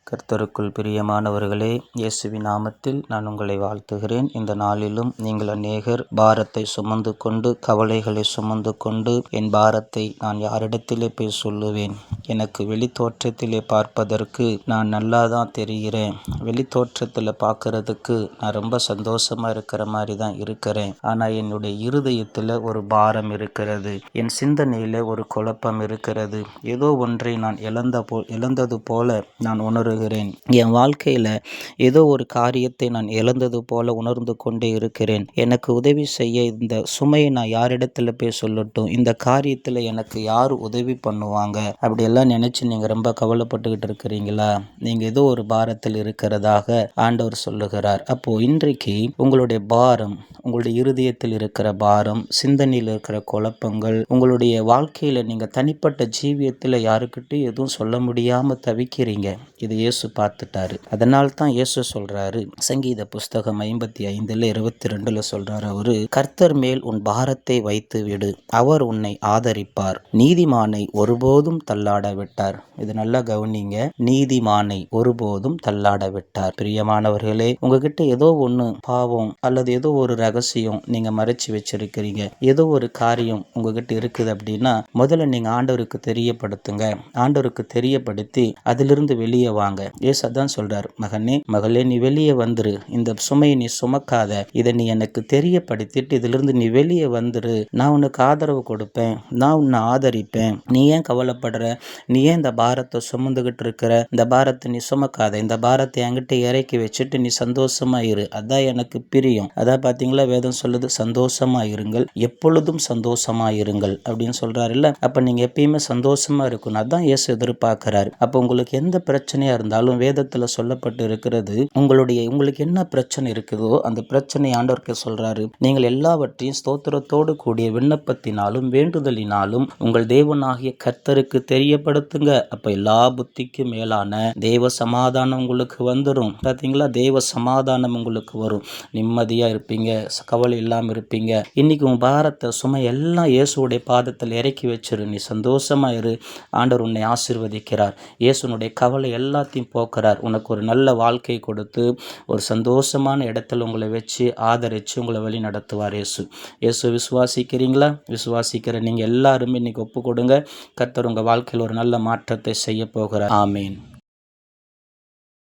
கர்த்தருக்குள் பிரியமானவர்களே, இயேசுவின் நாமத்தில் நான் உங்களை வாழ்த்துகிறேன். இந்த நாளிலும் நீங்கள் அநேகர் பாரத்தை சுமந்து கொண்டு, கவலைகளை சுமந்து கொண்டு, என் பாரத்தை நான் யாரிடத்திலே போய் சொல்லுவேன்? எனக்கு வெளித்தோற்றத்திலே பார்ப்பதற்கு நான் நல்லா தான் தெரிகிறேன். வெளித்தோற்றத்தில் பார்க்கறதுக்கு நான் ரொம்ப சந்தோஷமா இருக்கிற மாதிரி தான் இருக்கிறேன். ஆனால் என்னுடைய இருதயத்தில் ஒரு பாரம் இருக்கிறது. என் சிந்தனையில் ஒரு குழப்பம் இருக்கிறது. ஏதோ ஒன்றை நான் இழந்தது போல நான் உணர்கிறேன். என் வாழ்க்கையில் ஏதோ ஒரு காரியத்தை நான் இழந்தது போல உணர்ந்து கொண்டே இருக்கிறேன். எனக்கு உதவி செய்ய இந்த சுமையை நான் யாரிடத்துல போய் சொல்லட்டும்? இந்த காரியத்தில் எனக்கு யார் உதவி பண்ணுவாங்க? அப்படியெல்லாம் நினைச்சு நீங்க ரொம்ப கவலைப்பட்டுக்கிட்டு இருக்கிறீங்களா? நீங்க ஏதோ ஒரு பாரத்தில் இருக்கிறதாக ஆண்டவர் சொல்லுகிறார். அப்போ இன்றைக்கு உங்களுடைய பாரம், உங்களுடைய இருதயத்தில் இருக்கிற பாரம், சிந்தனையில் இருக்கிற குழப்பங்கள், உங்களுடைய வாழ்க்கையில நீங்க தனிப்பட்ட ஜீவியத்தில் யாருக்கிட்டையும் எதுவும் சொல்ல முடியாம தவிக்கிறீங்க. இது இயேசு பார்த்துட்டாரு. அதனால தான் இயேசு சொல்றாரு, சங்கீத புஸ்தகம் 55:22 சொல்றாரு, அவரு, கர்த்தர் மேல் உன் பாரத்தை வைத்து விடு, அவர் உன்னை ஆதரிப்பார், நீதிமானை ஒருபோதும் தள்ளாட விட்டார். இது நல்லா கவனிங்க, நீதிமானை ஒருபோதும் தள்ளாட விட்டார். பிரியமானவர்களே, உங்ககிட்ட ஏதோ ஒண்ணு பாவம் அல்லது ஏதோ ஒரு ரகசியம் நீங்க மறைச்சு வச்சிருக்கிறீங்க, ஏதோ ஒரு காரியம் உங்ககிட்ட இருக்குது அப்படின்னா முதல்ல நீங்க ஆண்டவருக்கு தெரியப்படுத்துங்க. ஆண்டவருக்கு தெரியப்படுத்தி அதிலிருந்து வெளியே வாங்க. இயேசு அதான் சொல்றார், மகனே மகளே, நீ வெளியே வந்துரு, இந்த சுமையை நீ சுமக்காத, இதை நீ எனக்கு தெரியப்படுத்திட்டு இதிலிருந்து நீ வெளியே வந்துரு, நான் உனக்கு ஆதரவு கொடுப்பேன், நான் உன்னை ஆதரிப்பேன். நீ ஏன் கவலைப்படுற? நீ ஏன் இந்த பாரத்தை சுமந்துகிட்டு இருக்கிற? இந்த பாரத்தை நீ சுமக்காத, இந்த பாரத்தை என்கிட்ட இறக்கி வச்சுட்டு நீ சந்தோஷமா இரு, அதான் எனக்கு பிரியம். அதான் பாத்தீங்களா, வேதம் சொல்லுது, சந்தோஷமா இருங்கள், எப்பொழுதும் சந்தோஷமா இருங்கள் அப்படின்னு சொல்றாரு இல்ல. அப்ப நீங்க எப்பயுமே சந்தோஷமா இருக்கணும், அதான் இயேசு எதிர்பார்க்கிறாரு. அப்ப உங்களுக்கு எந்த பிரச்சனையா இருந்தாலும் வேதத்துல சொல்லப்பட்டு இருக்கிறது, உங்களுக்கு என்ன பிரச்சனை இருக்குதோ அந்த பிரச்சனை ஆண்டவருக்கு சொல்றாரு, நீங்கள் எல்லாவற்றையும் ஸ்தோத்திரத்தோடு கூடிய விண்ணப்பத்தினாலும் வேண்டுதலினாலும் உங்கள் தேவனாகிய கர்த்தருக்கு தெரியப்படுத்துங்க. அப்ப எல்லா புத்திக்கும் மேலான தேவ சமாதானம் உங்களுக்கு வந்துடும். பாத்தீங்களா, தேவ சமாதானம் உங்களுக்கு வரும். நிம்மதியா இருப்பீங்க, கவலை இல்லாம இருப்பீங்க. இன்னைக்கு உன் பாரத்தை சுமை எல்லாம் இயேசுடைய பாதத்தில் இறக்கி வச்சிரு, நீ சந்தோஷமா இரு. ஆண்டவர் உன்னை ஆசீர்வதிக்கிறார். இயேசுனுடைய கவலை எல்லாத்தையும் போக்குறார். உனக்கு ஒரு நல்ல வாழ்க்கை கொடுத்து ஒரு சந்தோஷமான இடத்துல உங்களை வச்சு ஆதரிச்சு உங்களை வழி நடத்துவார் இயேசு விசுவாசிக்கிறீங்களா? விசுவாசிக்கிற நீங்க எல்லாருமே இன்னைக்கு ஒப்பு கொடுங்க. கர்த்தர் உங்க வாழ்க்கையில் ஒரு நல்ல மாற்றத்தை செய்ய போகிறார். ஆமீன்.